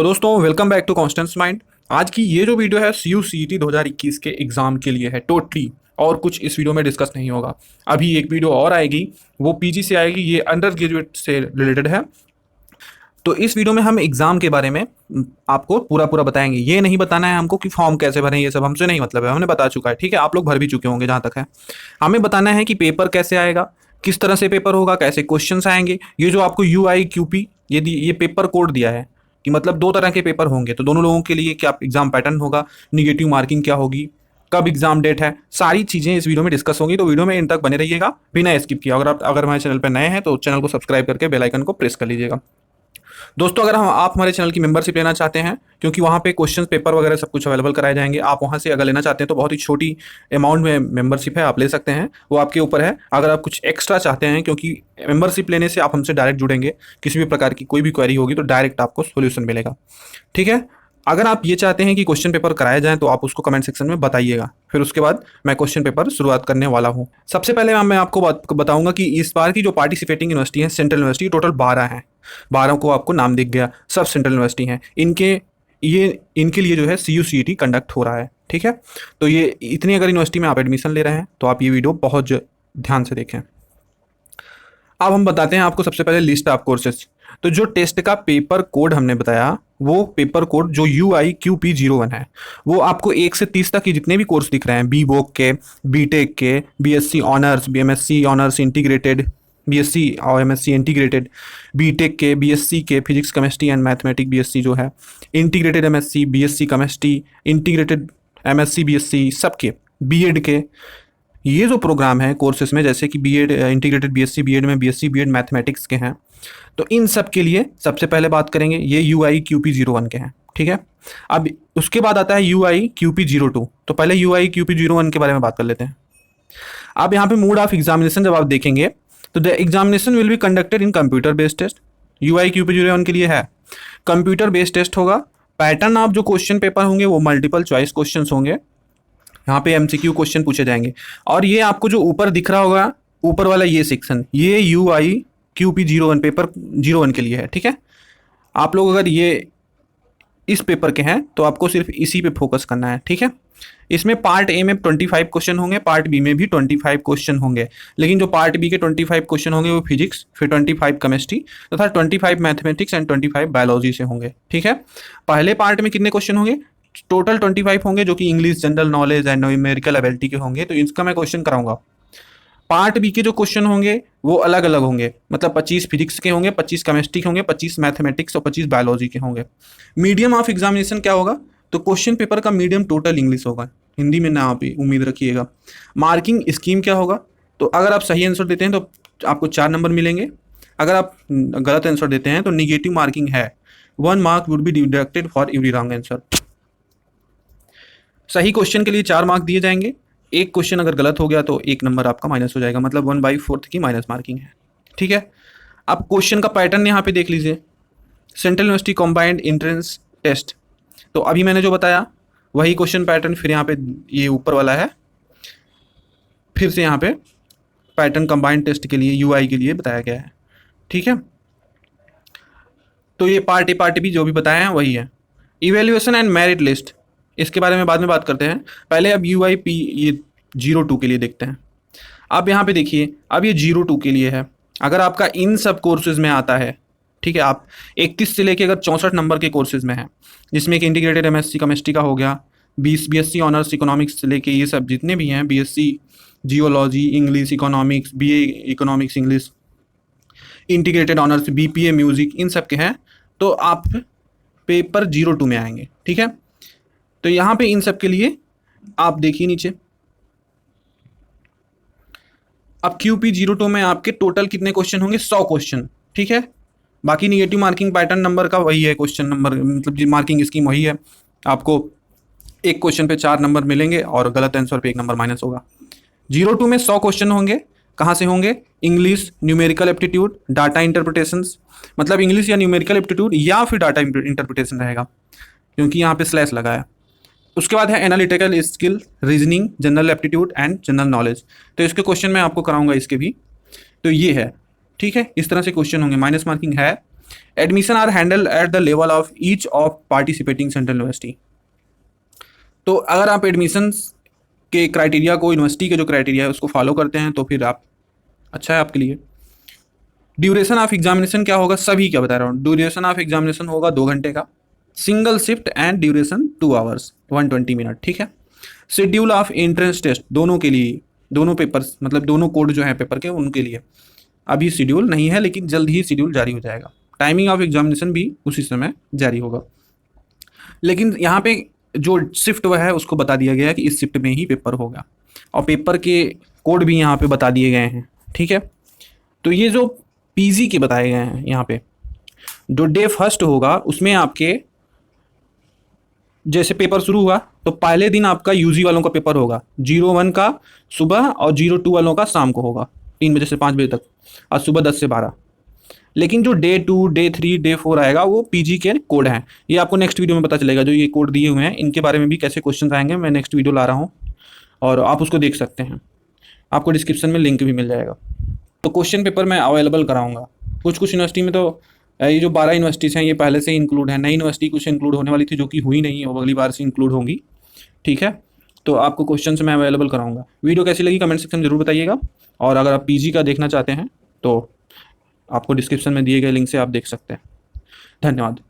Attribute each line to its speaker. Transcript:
Speaker 1: दोस्तों welcome back to Constance mind. आज की ये जो वीडियो है CUCET 2021 के एग्जाम के लिए है टोटली, और कुछ इस वीडियो में डिस्कस नहीं होगा। अभी एक वीडियो और आएगी, वो PG से आएगी, ये अंडर ग्रेजुएट से रिलेटेड है। तो इस वीडियो में हम एग्जाम के बारे में आपको पूरा पूरा बताएंगे। ये नहीं बताना है हमको कि फॉर्म कैसे भरें, ये सब हमसे नहीं मतलब है, हमने बता चुका है। ठीक है, आप लोग भर भी चुके होंगे जहाँ तक है। हमें बताना है कि पेपर कैसे आएगा, किस तरह से पेपर होगा, कैसे क्वेश्चंस आएंगे। ये जो आपको UIQP ये पेपर कोड दिया है कि मतलब दो तरह के पेपर होंगे, तो दोनों लोगों के लिए क्या एग्जाम पैटर्न होगा, निगेटिव मार्किंग क्या होगी, कब एग्जाम डेट है, सारी चीज़ें इस वीडियो में डिस्कस होंगी। तो वीडियो में इन तक बने रहिएगा बिना स्किप किया। अगर हमारे चैनल पर नए हैं तो चैनल को सब्सक्राइब करके बेल आइकन को प्रेस कर लीजिएगा। दोस्तों अगर आप हमारे चैनल की मेंबरशिप लेना चाहते हैं, क्योंकि वहाँ पे क्वेश्चन पेपर वगैरह सब कुछ अवेलेबल कराए जाएंगे, आप वहाँ से अगर लेना चाहते हैं तो बहुत ही छोटी अमाउंट में मेंबरशिप है, आप ले सकते हैं, वो आपके ऊपर है। अगर आप कुछ एक्स्ट्रा चाहते हैं, क्योंकि मेंबरशिप लेने से आप हमसे डायरेक्ट जुड़ेंगे, किसी भी प्रकार की कोई भी क्वेरी होगी तो डायरेक्ट आपको सोल्यूशन मिलेगा। ठीक है, अगर आप ये चाहते हैं कि क्वेश्चन पेपर कराया जाए तो आप उसको कमेंट सेक्शन में बताइएगा, फिर उसके बाद मैं क्वेश्चन पेपर शुरुआत करने वाला हूँ। सबसे पहले मैं आपको बताऊंगा कि इस बार की जो पार्टिसिपेटिंग यूनिवर्सिटी है, सेंट्रल यूनिवर्सिटी, टोटल 12 हैं। 12 को आपको नाम दिख गया, सब सेंट्रल यूनिवर्सिटी हैं। इनके लिए जो है CUCET कंडक्ट हो रहा है। ठीक है, तो ये इतनी अगर यूनिवर्सिटी में आप एडमिशन ले रहे हैं तो आप ये वीडियो बहुत ध्यान से देखें। अब हम बताते हैं आपको सबसे पहले लिस्ट ऑफ कोर्सेज। तो जो टेस्ट का पेपर कोड हमने बताया, वो पेपर कोड जो UIQP01 है, वो आपको 1 से 30 तक के जितने भी कोर्स दिख रहे हैं, BVOC के, BTech के, BSc honours, MSc honours integrated, BSc और MSc इंटीग्रेटेड, BTech के, BSc के physics chemistry and mathematics BSc जो है, integrated MSc, BSc chemistry, integrated MSc BSc, सबके, B.Ed के, ये जो प्रोग्राम है कोर्सेज में, जैसे कि B.Ed इंटीग्रेटेड BSc B.Ed में BSc B.Ed मैथमेटिक्स के हैं, तो इन सब के लिए सबसे पहले बात करेंगे, ये UIQP01 के हैं। ठीक है, अब उसके बाद आता है UIQP02। तो पहले UIQP01 के बारे में बात कर लेते हैं। अब यहाँ पे मोड ऑफ एग्जामिनेशन जब आप देखेंगे तो the examination will be conducted in computer based test. UIQP01 के लिए है कंप्यूटर बेस्ड टेस्ट होगा। पैटर्न ऑफ जो क्वेश्चन पेपर होंगे वो मल्टीपल चॉइस क्वेश्चन होंगे, यहाँ पे MCQ क्वेश्चन पूछे जाएंगे। और ये आपको जो ऊपर दिख रहा होगा, ऊपर वाला ये सेक्शन, ये UIQP01 पेपर 01 के लिए है। ठीक है, आप लोग अगर ये इस पेपर के हैं तो आपको सिर्फ इसी पे फोकस करना है। ठीक है, इसमें पार्ट ए में 25 क्वेश्चन होंगे, पार्ट बी में भी 25 क्वेश्चन होंगे, लेकिन जो पार्ट बी के 25 क्वेश्चन होंगे वो फिजिक्स, फिर 25 केमिस्ट्री तथा 25 मैथमेटिक्स एंड 25 बायोलॉजी से होंगे। ठीक है, पहले पार्ट में कितने क्वेश्चन होंगे? टोटल 25 होंगे, जो कि English, general knowledge and numerical ability के होंगे, तो इसका मैं क्वेश्चन कराऊंगा। पार्ट बी के जो क्वेश्चन होंगे वो अलग अलग होंगे, मतलब 25 फिजिक्स के होंगे, 25 केमिस्ट्री के होंगे, 25 मैथमेटिक्स और 25 बायोलॉजी के होंगे। मीडियम ऑफ एग्जामिनेशन क्या होगा? तो क्वेश्चन पेपर का मीडियम टोटल इंग्लिश होगा, हिंदी में ना आप उम्मीद रखिएगा। मार्किंग स्कीम क्या होगा? तो अगर आप सही आंसर देते हैं तो आपको 4 नंबर मिलेंगे, अगर आप गलत आंसर देते हैं तो निगेटिव मार्किंग है, 1 Mark would be deducted for every wrong answer. सही क्वेश्चन के लिए 4 मार्क दिए जाएंगे, एक क्वेश्चन अगर गलत हो गया तो 1 नंबर आपका माइनस हो जाएगा, मतलब 1/4 की माइनस मार्किंग है। ठीक है, अब क्वेश्चन का पैटर्न यहाँ पे देख लीजिए, central university combined entrance test, तो अभी मैंने जो बताया वही क्वेश्चन पैटर्न फिर यहाँ पे ये ऊपर वाला है, फिर से यहाँ पे पैटर्न कंबाइंड टेस्ट के लिए UI के लिए बताया गया है। ठीक है, तो ये पार्ट ए पार्ट बी जो भी बताया है वही है। इवेल्युएशन एंड मेरिट लिस्ट, इसके बारे में बाद में बात करते हैं, पहले अब UIP ये 02 के लिए देखते हैं। अब यहाँ पे देखिए, अब ये 02 के लिए है, अगर आपका इन सब कोर्सेज में आता है, ठीक है, आप 31 से लेके अगर 64 नंबर के कोर्सेज में है, जिसमें कि इंटीग्रेटेड MSc केमिस्ट्री का हो गया, BSc ऑनर्स इकोनॉमिक्स से लेके ये सब जितने भी हैं, BSc geology, English economics, BA economics English, integrated honours, BPA music, इन सब के हैं, तो आप पेपर 02 में आएंगे। ठीक है, तो यहाँ पे इन सब के लिए आप देखिए नीचे, अब QP02 में आपके टोटल कितने क्वेश्चन होंगे? 100 क्वेश्चन। ठीक है, बाकी निगेटिव मार्किंग पैटर्न नंबर का वही है, क्वेश्चन नंबर मतलब मार्किंग स्कीम वही है, आपको एक क्वेश्चन पे 4 नंबर मिलेंगे और गलत आंसर पे 1 नंबर माइनस होगा। 02 में 100 क्वेश्चन होंगे, कहाँ से होंगे? English, numerical aptitude, data interpretations, मतलब इंग्लिश या न्यूमेरिकल एप्टीट्यूड या फिर डाटा इंटरप्रिटेशन रहेगा, क्योंकि यहाँ पे स्लैश लगा है। उसके बाद है analytical skill, reasoning, general aptitude and general knowledge, तो इसके क्वेश्चन मैं आपको कराऊंगा इसके भी, तो ये है। ठीक है, इस तरह से क्वेश्चन होंगे, माइनस मार्किंग है। Admission are handle at the level of each of participating central university. तो अगर आप एडमिशन के क्राइटेरिया को, यूनिवर्सिटी के जो क्राइटेरिया है उसको फॉलो करते हैं तो फिर आप अच्छा है आपके लिए। ड्यूरेशन ऑफ एग्जामिनेशन क्या होगा, सभी क्या बता रहा हूँ। ड्यूरेशन ऑफ एग्जामिनेशन होगा 2 घंटे का, single shift and duration 2 hours 120 minute, ठीक है। शेड्यूल ऑफ एंट्रेंस टेस्ट दोनों के लिए, दोनों पेपर्स मतलब दोनों कोड जो है पेपर के उनके लिए अभी शेड्यूल नहीं है, लेकिन जल्द ही शेड्यूल जारी हो जाएगा। टाइमिंग ऑफ एग्जामिनेशन भी उसी समय जारी होगा, लेकिन यहाँ पे जो शिफ्ट वह है उसको बता दिया गया है कि इस शिफ्ट में ही पेपर होगा, और पेपर के कोड भी यहाँ पे बता दिए गए हैं, ठीक है। तो ये जो पीजी के बताए गए हैं यहाँ पे, जो डे फर्स्ट होगा उसमें आपके जैसे पेपर शुरू हुआ तो पहले दिन आपका यूजी वालों का पेपर होगा, 01 का सुबह और 02 वालों का शाम को होगा 3 बजे से 5 बजे तक, और सुबह 10 से 12। लेकिन जो डे 2, डे 3, डे 4 आएगा वो पीजी के कोड हैं। ये आपको नेक्स्ट वीडियो में पता चलेगा, जो ये कोड दिए हुए हैं इनके बारे में भी कैसे क्वेश्चन आएंगे, मैं नेक्स्ट वीडियो ला रहा हूँ और आप उसको देख सकते हैं। आपको डिस्क्रिप्शन में लिंक भी मिल जाएगा। तो क्वेश्चन पेपर मैं अवेलेबल कराऊंगा। कुछ कुछ यूनिवर्सिटी में तो ये जो 12 यूनिवर्सिटीज़ हैं ये पहले से ही इंक्लूड है, नई यूनिवर्सिटी कुछ इंक्लूड होने वाली थी जो कि हुई नहीं है, वो अगली बार से इंक्लूड होंगी, ठीक है। तो आपको क्वेश्चन मैं अवेलेबल कराऊंगा। वीडियो कैसी लगी कमेंट सेक्शन में जरूर बताइएगा, और अगर आप पीजी का देखना चाहते हैं तो आपको डिस्क्रिप्शन में दिए गए लिंक से आप देख सकते हैं। धन्यवाद।